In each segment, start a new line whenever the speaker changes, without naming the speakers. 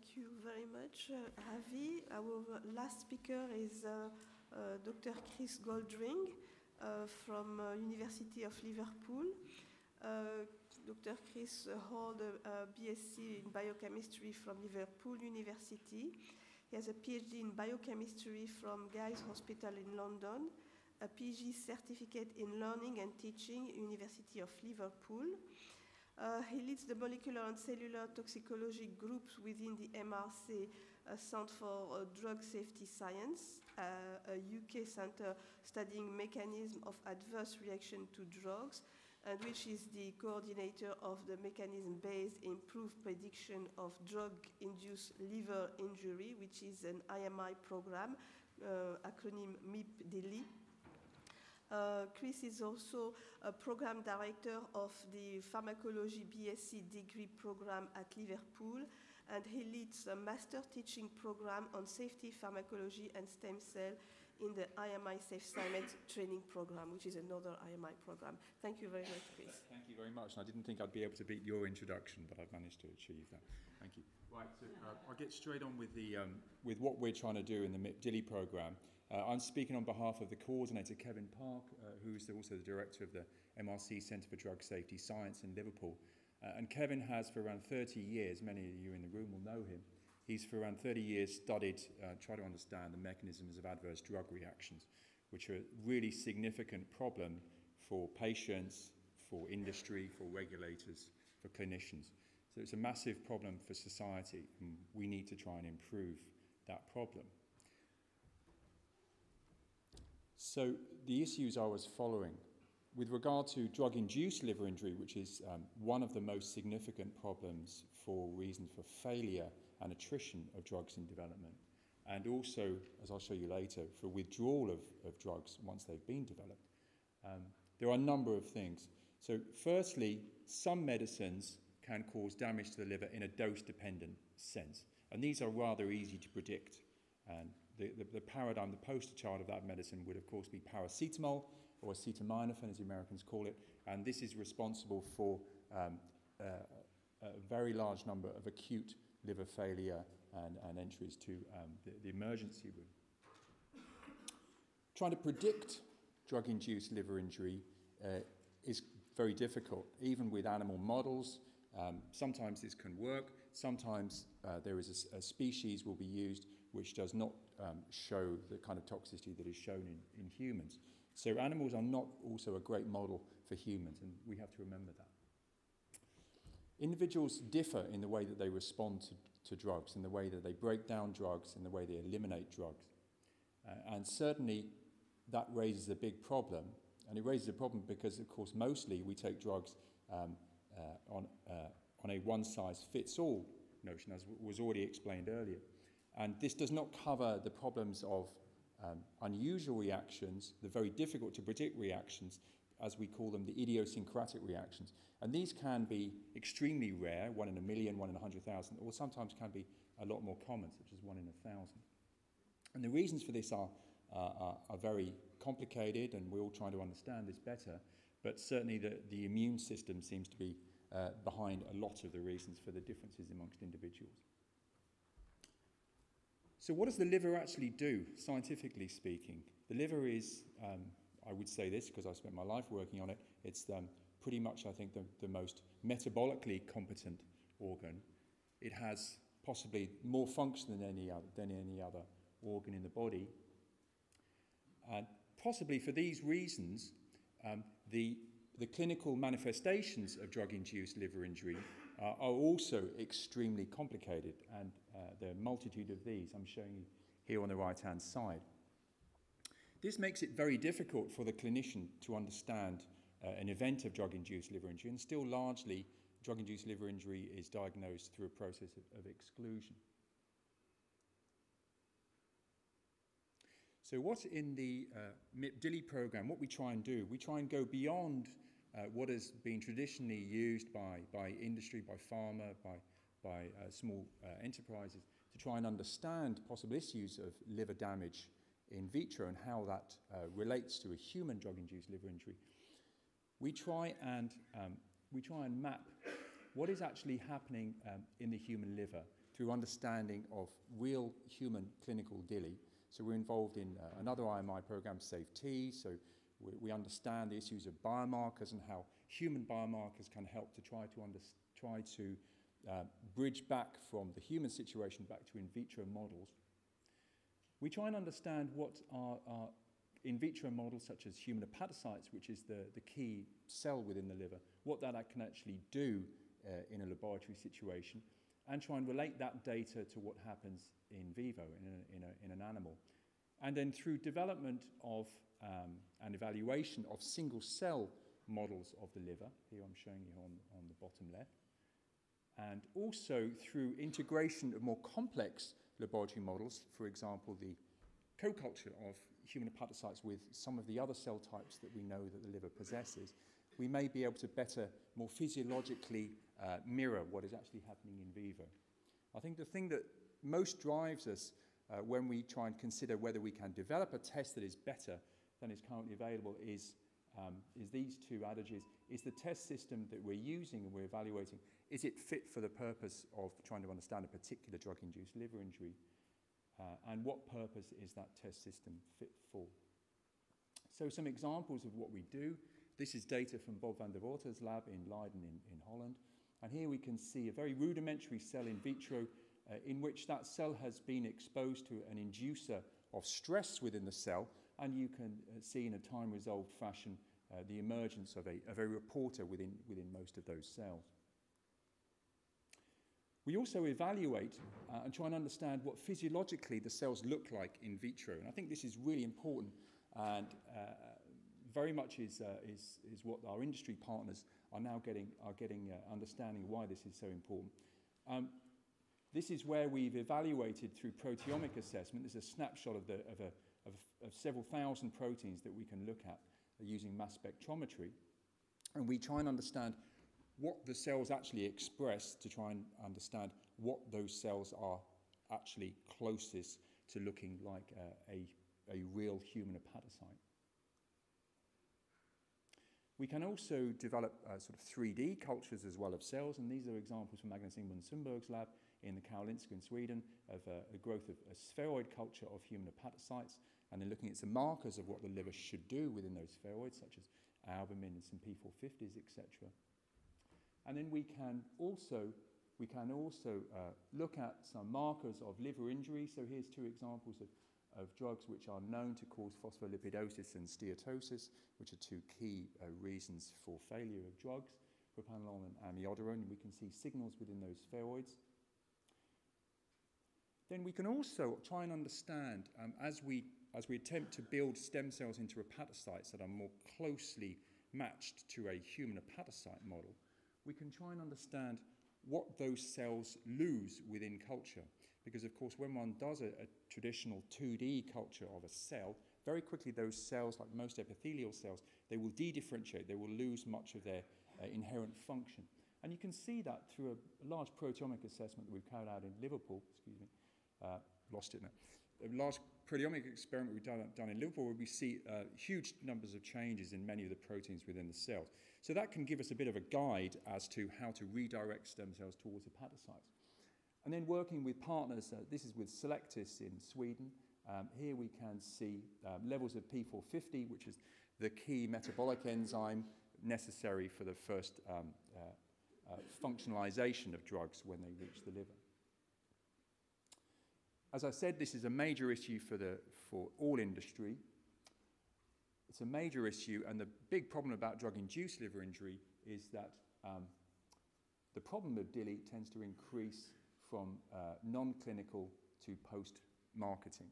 Thank you very much, Avi. Our last speaker is Dr. Chris Goldring from University of Liverpool. Dr. Chris holds a BSc in biochemistry from Liverpool University. He has a PhD in biochemistry from Guy's Hospital in London, a PG certificate in learning and teaching, University of Liverpool. He leads the molecular and cellular toxicology groups within the MRC Centre for Drug Safety Science, a UK center studying mechanism of adverse reaction to drugs, and which is the coordinator of the mechanism-based improved prediction of drug-induced liver injury, which is an IMI program, acronym MIP-DILI. Chris is also a program director of the pharmacology BSc degree program at Liverpool, and he leads a master teaching program on safety pharmacology and stem cell in the IMI Safe Science training program, which is another IMI program. Thank you very much, Chris.
Thank you very much. And I didn't think I'd be able to beat your introduction, but I've managed to achieve that. Thank you. Right, so I'll get straight on with with what we're trying to do in the MIP-DILI program. I'm speaking on behalf of the coordinator, Kevin Park, who's also the director of the MRC Centre for Drug Safety Science in Liverpool. And Kevin has, for around 30 years, many of you in the room will know him, he's for around 30 years studied, tried to understand the mechanisms of adverse drug reactions, which are a really significant problem for patients, for industry, for regulators, for clinicians. So it's a massive problem for society, and we need to try and improve that problem. So the issues I was following, with regard to drug-induced liver injury, which is one of the most significant problems for reasons for failure and attrition of drugs in development, and also, as I'll show you later, for withdrawal of drugs once they've been developed. There are a number of things. So firstly, some medicines can cause damage to the liver in a dose-dependent sense, and these are rather easy to predict. And the paradigm, the poster child of that medicine would, of course, be paracetamol, or acetaminophen, as the Americans call it, and this is responsible for a very large number of acute liver failure and entries to the emergency room. Trying to predict drug-induced liver injury is very difficult, even with animal models. Sometimes this can work, sometimes there is a species will be used which does not show the kind of toxicity that is shown in humans. So animals are not also a great model for humans, and we have to remember that. Individuals differ in the way that they respond to drugs, in the way that they break down drugs, in the way they eliminate drugs. And certainly that raises a big problem, and it raises a problem because, of course, mostly we take drugs on a one-size-fits-all notion, as was already explained earlier. And this does not cover the problems of unusual reactions, the very difficult to predict reactions, as we call them, the idiosyncratic reactions. And these can be extremely rare, 1 in a million, 1 in 100,000, or sometimes can be a lot more common, such as 1 in 1,000. And the reasons for this are very complicated, and we're all trying to understand this better, but certainly the immune system seems to be behind a lot of the reasons for the differences amongst individuals. So what does the liver actually do, scientifically speaking? The liver is, I would say this because I spent my life working on it, it's pretty much, I think, the most metabolically competent organ. It has possibly more function than any other organ in the body. And possibly for these reasons, the clinical manifestations of drug-induced liver injury are also extremely complicated, and there are a multitude of these I'm showing you here on the right-hand side. This makes it very difficult for the clinician to understand an event of drug-induced liver injury, and still largely drug-induced liver injury is diagnosed through a process of exclusion. So what in the MIP-DILI program, what we try and do, we try and go beyond what has been traditionally used by industry, by pharma, by small enterprises, to try and understand possible issues of liver damage in vitro and how that relates to a human drug-induced liver injury. We try and map what is actually happening in the human liver through understanding of real human clinical DILI. So we're involved in another IMI program, SAFE-T, so we understand the issues of biomarkers and how human biomarkers can help to try to bridge back from the human situation back to in vitro models. We try and understand what are in vitro models such as human hepatocytes, which is the key cell within the liver, what that can actually do in a laboratory situation, and try and relate that data to what happens in vivo, in an animal. And then through development of and evaluation of single cell models of the liver, here I'm showing you on the bottom left, and also through integration of more complex laboratory models, for example, the co-culture of human hepatocytes with some of the other cell types that we know that the liver possesses, we may be able to better, more physiologically mirror what is actually happening in vivo. I think the thing that most drives us when we try and consider whether we can develop a test that is better than is currently available is these two adages. Is the test system that we're using and we're evaluating, is it fit for the purpose of trying to understand a particular drug-induced liver injury? And what purpose is that test system fit for? So some examples of what we do. This is data from Bob van der Water's lab in Leiden in Holland. And here we can see a very rudimentary cell in vitro in which that cell has been exposed to an inducer of stress within the cell, and you can see in a time-resolved fashion the emergence of a reporter within most of those cells. We also evaluate and try and understand what physiologically the cells look like in vitro, and I think this is really important and very much is what our industry partners are now getting understanding why this is so important. This is where we've evaluated through proteomic assessment. This is a snapshot of several thousand proteins that we can look at using mass spectrometry, and we try and understand what the cells actually express to try and understand what those cells are actually closest to looking like a real human hepatocyte. We can also develop sort of 3D cultures as well of cells, and these are examples from Magnus Ingman Sundberg's lab in the Karolinska in Sweden of the growth of a spheroid culture of human hepatocytes, and then looking at some markers of what the liver should do within those spheroids, such as albumin and some P450s, etc. And then we can also look at some markers of liver injury. So here's two examples of drugs which are known to cause phospholipidosis and steatosis, which are two key reasons for failure of drugs, propranolol and amiodarone. We can see signals within those spheroids. Then we can also try and understand, as we attempt to build stem cells into hepatocytes that are more closely matched to a human hepatocyte model, we can try and understand what those cells lose within culture. Because, of course, when one does a traditional 2D culture of a cell, very quickly those cells, like most epithelial cells, they will de-differentiate, they will lose much of their inherent function. And you can see that through a large proteomic assessment that we've carried out in Liverpool, lost it now. A large proteomic experiment we've done in Liverpool where we see huge numbers of changes in many of the proteins within the cells. So that can give us a bit of a guide as to how to redirect stem cells towards hepatocytes. And then working with partners, this is with Selectis in Sweden. Here we can see levels of P450, which is the key metabolic enzyme necessary for the first functionalization of drugs when they reach the liver. As I said, this is a major issue for all industry. It's a major issue, and the big problem about drug-induced liver injury is that the problem of DILI tends to increase from non-clinical to post-marketing.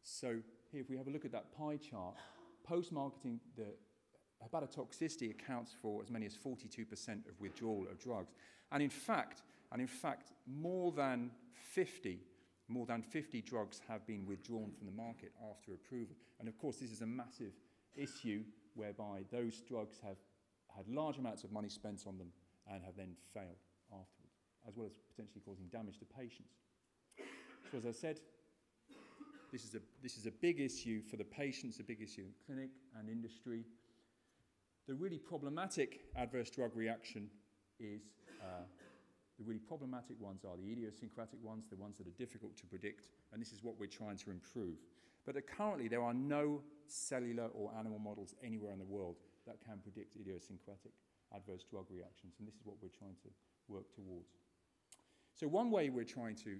So here, if we have a look at that pie chart, post-marketing, the hepatotoxicity accounts for as many as 42% of withdrawal of drugs. And in fact, more than 50 drugs have been withdrawn from the market after approval. And of course, this is a massive issue whereby those drugs have had large amounts of money spent on them and have then failed afterwards, as well as potentially causing damage to patients. So as I said, this is a big issue for the patients, a big issue in clinic and industry. The really problematic adverse drug reaction is The really problematic ones are the idiosyncratic ones, the ones that are difficult to predict, and this is what we're trying to improve. But currently there are no cellular or animal models anywhere in the world that can predict idiosyncratic adverse drug reactions, and this is what we're trying to work towards. So one way we're trying to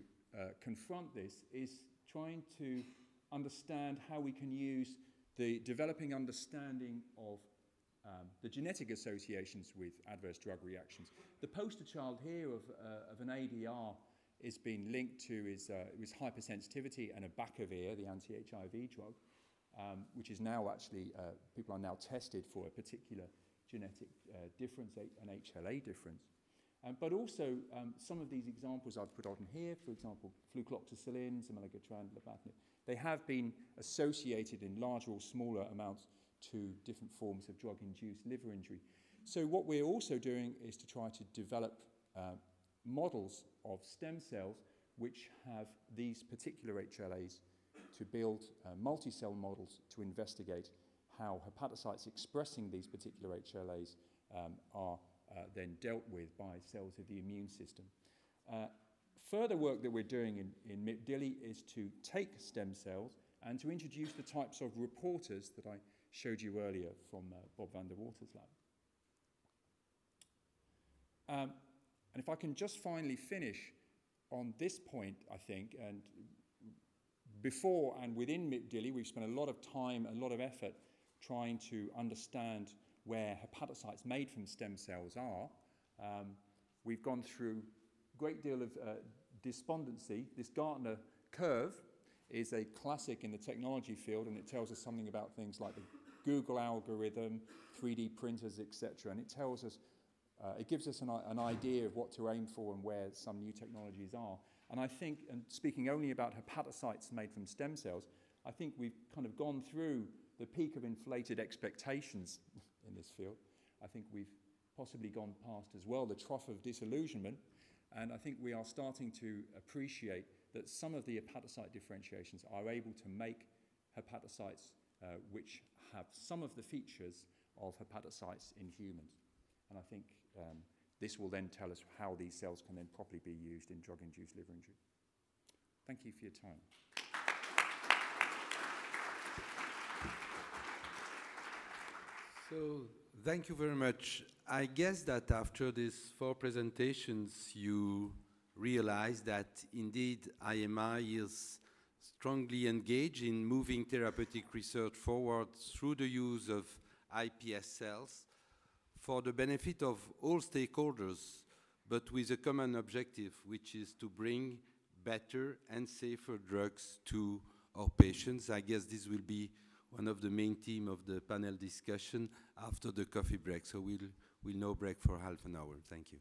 confront this is trying to understand how we can use the developing understanding of the genetic associations with adverse drug reactions. The poster child here of an ADR is being linked to is hypersensitivity and abacavir, the anti-HIV drug, which is now actually, people are now tested for a particular genetic difference, an HLA difference. But also, some of these examples I've put on here, for example, flucloxacillin, zimmelagotran, labatinib, they have been associated in larger or smaller amounts to different forms of drug-induced liver injury. So what we're also doing is to try to develop models of stem cells which have these particular HLAs to build multi-cell models to investigate how hepatocytes expressing these particular HLAs are then dealt with by cells of the immune system. Further work that we're doing in MIP-DILI is to take stem cells and to introduce the types of reporters that I showed you earlier from Bob van der Water's lab. And if I can just finally finish on this point, I think, and before and within MIP-DILI, we've spent a lot of time, a lot of effort trying to understand where hepatocytes made from stem cells are. We've gone through a great deal of despondency. This Gartner curve is a classic in the technology field, and it tells us something about things like the Google algorithm, 3D printers, etc. And it tells us, it gives us an idea of what to aim for and where some new technologies are. And I think, and speaking only about hepatocytes made from stem cells, I think we've kind of gone through the peak of inflated expectations in this field. I think we've possibly gone past as well the trough of disillusionment, and I think we are starting to appreciate that some of the hepatocyte differentiations are able to make hepatocytes which have some of the features of hepatocytes in humans. And I think this will then tell us how these cells can then properly be used in drug-induced liver injury. Thank you for your time.
So, thank you very much. I guess that after these 4 presentations, you realize that indeed IMI is strongly engaged in moving therapeutic research forward through the use of iPS cells for the benefit of all stakeholders, but with a common objective, which is to bring better and safer drugs to our patients. I guess this will be one of the main themes of the panel discussion after the coffee break. So we'll now break for half an hour. Thank you.